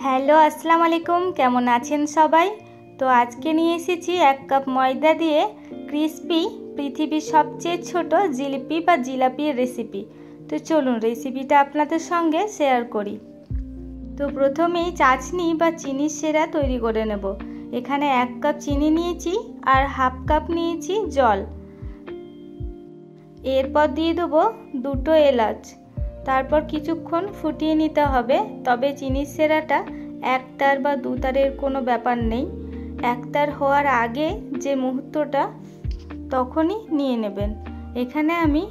Hello আসসালামু আলাইকুম, কেমন আছেন সবাই? তো আজকে নিয়ে এসেছি 1 কাপ ময়দা দিয়ে ক্রিস্পি পৃথিবীর সবচেয়ে ছোট জিলিপি বা জিলাপির রেসিপি। তো চলুন রেসিপিটা আপনাদের সঙ্গে শেয়ার করি। তো প্রথমেই চাশনি বা চিনির সেরা তৈরি করে নেব। এখানে 1 কাপ চিনি নিয়েছি আর হাফ কাপ নিয়েছি জল। এরপর দিয়ে দেবো 2টো এলাচ। তারপর কিছুক্ষণ ফুটিয়ে নিতে হবে। তবে চিনির সেরাটা 1 তার বা 2 তারের কোনো ব্যাপার নেই। 1 তার হওয়ার আগে যে মুহূর্তটা তখনই নিয়ে নেবেন। এখানে আমি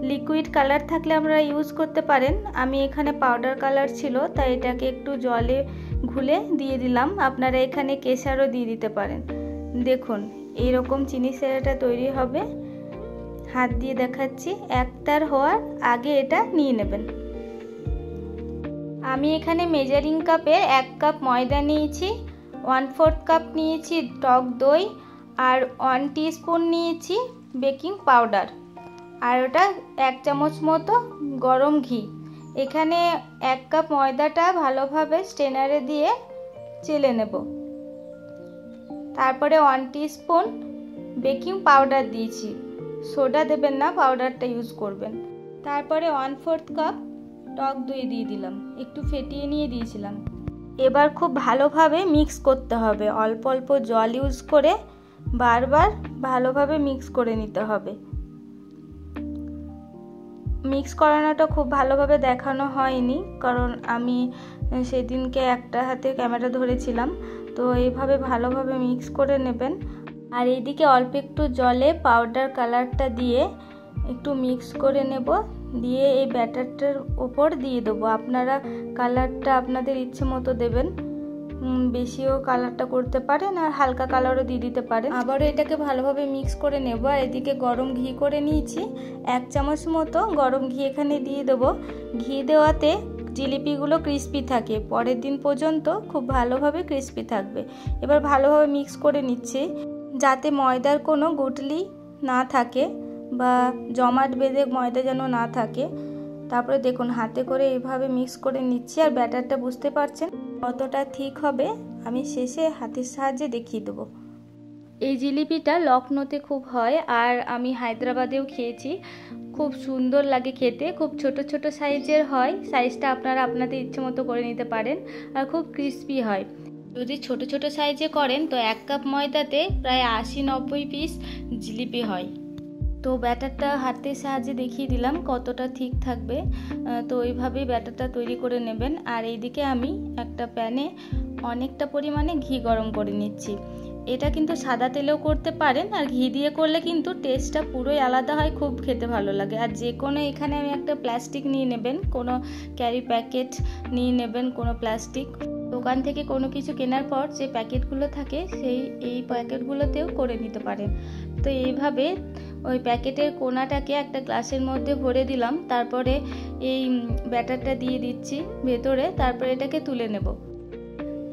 লিকুইড কালার থাকলে আমরা ইউজ করতে পারেন। আমি এখানে পাউডার কালার ছিল তাই এটাকে একটু জলে ঘুলে দিয়ে দিলাম। আপনারা এখানে কেশারও দিয়ে দিতে পারেন। দেখুন এইরকম চিনি সেরাটা তৈরি হবে। হাত দিয়ে দেখাচ্ছি, 1 তার হওয়ার আগে এটা নিয়ে নেবেন। আমি এখানে মেজারিং কাপে 1 কাপ ময়দা নিয়েছি, 1/4 কাপ নিয়েছি টক দই আর 1 টিস্পুন নিয়েছি বেকিং পাউডার আর ওটা 1 চামচ মতো গরম ঘি। এখানে 1 কাপ ময়দাটা ভালোভাবে স্ট্রেনারে দিয়ে চেলে নেব। তারপরে 1 টিস্পুন বেকিং পাউডার দিয়েছি, সোডা দেবেন না, পাউডারটা ইউজ করবেন। তারপরে 1/4 কাপ টক দই দিয়ে দিলাম, একটু ফেটিয়ে নিয়ে দিয়েছিলাম। এবার খুব ভালোভাবে মিক্স করতে হবে। অল্প অল্প জল ইউজ করে বারবার ভালোভাবে মিক্স করে নিতে হবে। মিক্স করানোটা খুব ভালোভাবে দেখানো হয়নি, কারণ আমি সেদিনকে একটা হাতে ক্যামেরা ধরেছিলাম। তো এইভাবে ভালোভাবে মিক্স করে নেবেন। আর এইদিকে অল্প একটু জলে পাউডার কালারটা দিয়ে একটু মিক্স করে নেব। দিয়ে এই ব্যাটারটার উপর দিয়ে দেবো। আপনারা কালারটা আপনাদের ইচ্ছে মতো দেবেন, বেশিও কালারটা করতে পারেন আর হালকা কালারও দিয়ে দিতে পারেন। আবারও এটাকে ভালোভাবে মিক্স করে নেব। আর এদিকে গরম ঘি করে নিয়েছি, 1 চামচ মতো গরম ঘি এখানে দিয়ে দেবো। ঘি দেওয়াতে জিলিপিগুলো ক্রিস্পি থাকে, পরের দিন পর্যন্ত খুব ভালোভাবে ক্রিস্পি থাকবে। এবার ভালোভাবে মিক্স করে নিচ্ছি যাতে ময়দার কোনো গুটলি না থাকে বা জমাট বেঁধে ময়দা যেন না থাকে। তারপরে দেখুন হাতে করে এইভাবে মিক্স করে নিচ্ছি। আর ব্যাটারটা বুঝতে পারছেন কতটা ঠিক হবে, আমি শেষে হাতের সাহায্যে দেখিয়ে দেবো। এই জিলিপিটা লখনৌতে খুব হয় আর আমি হায়দ্রাবাদেও খেয়েছি। খুব সুন্দর লাগে খেতে, খুব ছোট ছোট সাইজের হয়। সাইজটা আপনারা আপনাদের ইচ্ছে মতো করে নিতে পারেন আর খুব ক্রিস্পি হয়। যদি ছোট ছোট সাইজে করেন তো 1 কাপ ময়দাতে প্রায় 80-90 পিস জিলিপি হয়। তো ব্যাটারটা হাতের সাহায্যে দেখিয়ে দিলাম কতটা ঠিক থাকবে। তো এইভাবেই ব্যাটারটা তৈরি করে নেবেন। আর এইদিকে আমি একটা প্যানে অনেকটা পরিমাণে ঘি গরম করে নিচ্ছি। এটা কিন্তু সাদা তেলেও করতে পারেন, আর ঘি দিয়ে করলে কিন্তু টেস্টটা পুরোই আলাদা হয়, খুব খেতে ভালো লাগে। আর যে কোনো এখানে আমি একটা প্লাস্টিক নিয়ে নেবেন, কোনো ক্যারি প্যাকেট নিয়ে নেবেন, কোনো প্লাস্টিক। দোকান থেকে কোনো কিছু কেনার পর যে প্যাকেটগুলো থাকে এই প্যাকেটগুলোতেও করে নিতে পারেন। তো এইভাবে ওই প্যাকেটের কোনাটাকে একটা গ্লাসের মধ্যে ভরে দিলাম। তারপরে এই ব্যাটারটা দিয়ে দিচ্ছি ভেতরে। তারপরে এটাকে তুলে নেব।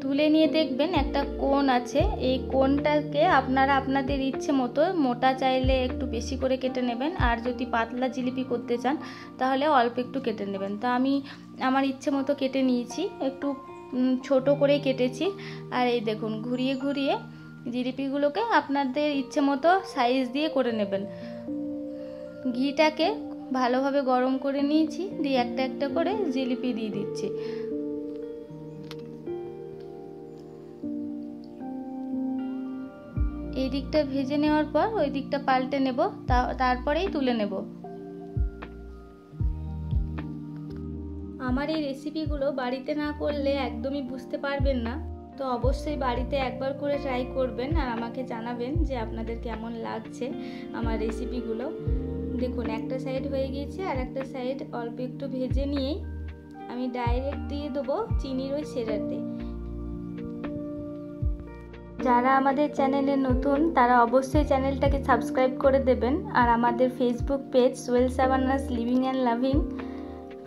তুলে নিয়ে দেখবেন একটা কোণ আছে, এই কোণটাকে আপনারা আপনাদের ইচ্ছে মতো, মোটা চাইলে একটু বেশি করে কেটে নেবেন, আর যদি পাতলা জিলিপি করতে চান তাহলে অল্প একটু কেটে নেবেন। তো আমি আমার ইচ্ছে মতো কেটে নিয়েছি, একটু ছোট করে কেটেছি। আর এই দেখুন ঘুরিয়ে ঘুরিয়ে জিলিপিগুলোকে আপনাদের ইচ্ছে মতো সাইজ দিয়ে করে নেবেন। ঘিটাকে ভালোভাবে গরম করে নিয়েছি, দিয়ে একটা একটা করে জিলিপি দিয়ে দিচ্ছি। এই দিকটা ভেজে নেওয়ার পর ওই দিকটা পাল্টে নেব, তারপরেই তুলে নেব। আমার এই রেসিপিগুলো বাড়িতে না করলে একদমই বুঝতে পারবেন না। তো অবশ্যই বাড়িতে একবার করে ট্রাই করবেন আর আমাকে জানাবেন যে আপনাদের কেমন লাগছে আমার রেসিপিগুলো। দেখুন একটা সাইড হয়ে গিয়েছে, আর একটা সাইড অল্প একটু ভেজে নিয়েই আমি ডাইরেক্ট দিয়ে দেবো চিনির ওই সেরাতে। যারা আমাদের চ্যানেলে নতুন তারা অবশ্যই চ্যানেলটাকে সাবস্ক্রাইব করে দেবেন। আর আমাদের Facebook page Sohel Sabana's living and loving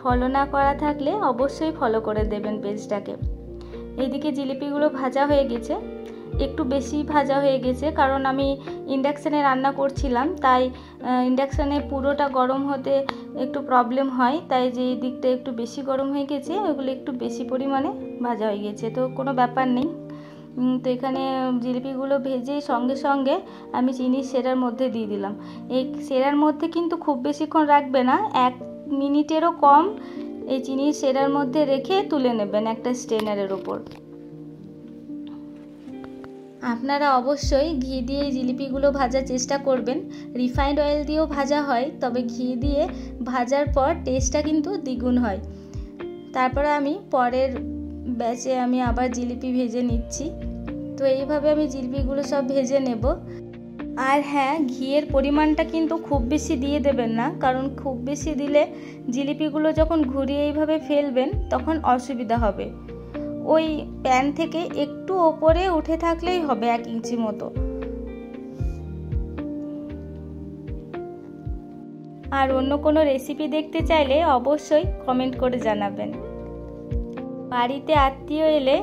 follow না করা থাকলে অবশ্যই ফলো করে দেবেন পেজটাকে। এইদিকে জিলিপিগুলো ভাজা হয়ে গেছে। একটু বেশি ভাজা হয়ে গেছে, কারণ আমি ইন্ডাকশানে রান্না করছিলাম, তাই ইন্ডাকশানে পুরোটা গরম হতে একটু প্রবলেম হয়, তাই যে দিকটা একটু বেশি গরম হয়ে গেছে ওগুলো একটু বেশি পরিমাণে ভাজা হয়ে গেছে। তো কোনো ব্যাপার নেই। তো এখানে জিলিপিগুলো ভেজে সঙ্গে সঙ্গে আমি চিনির সেরার মধ্যে দিয়ে দিলাম। এই সেরার মধ্যে কিন্তু খুব বেশিক্ষণ রাখবে না, 1 মিনিটেরও কম এই চিনির সেরার মধ্যে রেখে তুলে নেবেন একটা স্ট্রেনারের ওপর। আপনারা অবশ্যই ঘি দিয়ে এই জিলিপিগুলো ভাজার চেষ্টা করবেন। রিফাইন্ড অয়েল দিয়েও ভাজা হয়, তবে ঘি দিয়ে ভাজার পর টেস্টটা কিন্তু দ্বিগুণ হয়। তারপরে আমি পরের ব্যাচে আমি আবার জিলিপি ভেজে নিচ্ছি। তো এইভাবে আমি জিলিপিগুলো সব ভেজে নেব। আর হ্যাঁ, ঘিয়ের পরিমাণটা কিন্তু খুব বেশি দিয়ে দেবেন না, কারণ খুব বেশি দিলে জিলিপিগুলো যখন ঘুরিয়ে এইভাবে ফেলবেন তখন অসুবিধা হবে। ওই প্যান থেকে একটু ওপরে উঠে থাকলেই হবে 1 ইঞ্চি মতো। আর অন্য কোনো রেসিপি দেখতে চাইলে অবশ্যই কমেন্ট করে জানাবেন। বাড়িতে আত্মীয় এলে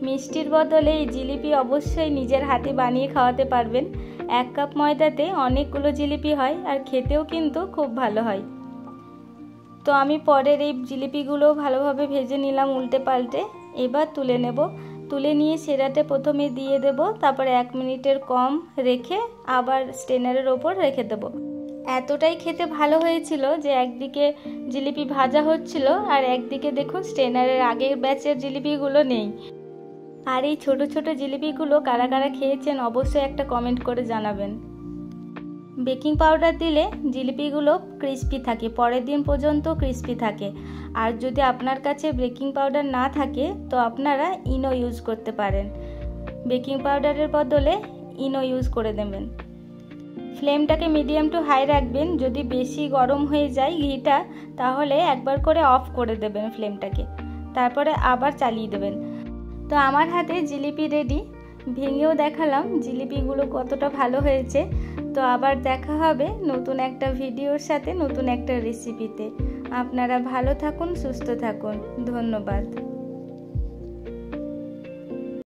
মিষ্টির বদলে এই জিলিপি অবশ্যই নিজের হাতে বানিয়ে খাওয়াতে পারবেন। 1 কাপ ময়দাতে অনেকগুলো জিলিপি হয়, আর খেতেও কিন্তু খুব ভালো হয়। তো আমি পরের এই জিলিপিগুলো ভালোভাবে ভেজে নিলাম উল্টে পাল্টে। এবার তুলে নেব। তুলে নিয়ে সেরাতে প্রথমে দিয়ে দেব, তারপরে 1 মিনিটের কম রেখে আবার স্ট্রেনারের ওপর রেখে দেব। এতটাই খেতে ভালো হয়েছিল যে একদিকে জিলিপি ভাজা হচ্ছিল আর একদিকে দেখুন স্ট্রেনারের আগের ব্যাচের জিলিপিগুলো নেই। আর এই ছোট ছোট জিলিপিগুলো কারা কারা খেয়েছেন অবশ্যই একটা কমেন্ট করে জানাবেন। বেকিং পাউডার দিলে জিলিপিগুলো ক্রিস্পি থাকে, পরের দিন পর্যন্ত ক্রিস্পি থাকে। আর যদি আপনার কাছে বেকিং পাউডার না থাকে তো আপনারা ইনো ইউজ করতে পারেন। বেকিং পাউডারের বদলে ইনো ইউজ করে দেবেন। ফ্লেমটাকে মিডিয়াম টু হাই রাখবেন। যদি বেশি গরম হয়ে যায় ঘিটা, তাহলে একবার করে অফ করে দেবেন ফ্লেমটাকে, তারপরে আবার চালিয়ে দেবেন। তো আমার হাতে জিলিপি রেডি। ভেঙেও দেখালাম জিলিপিগুলো কতটা ভালো হয়েছে। তো আবার দেখা হবে নতুন একটা ভিডিওর সাথে, নতুন একটা রেসিপিতে। আপনারা ভালো থাকুন, সুস্থ থাকুন। ধন্যবাদ।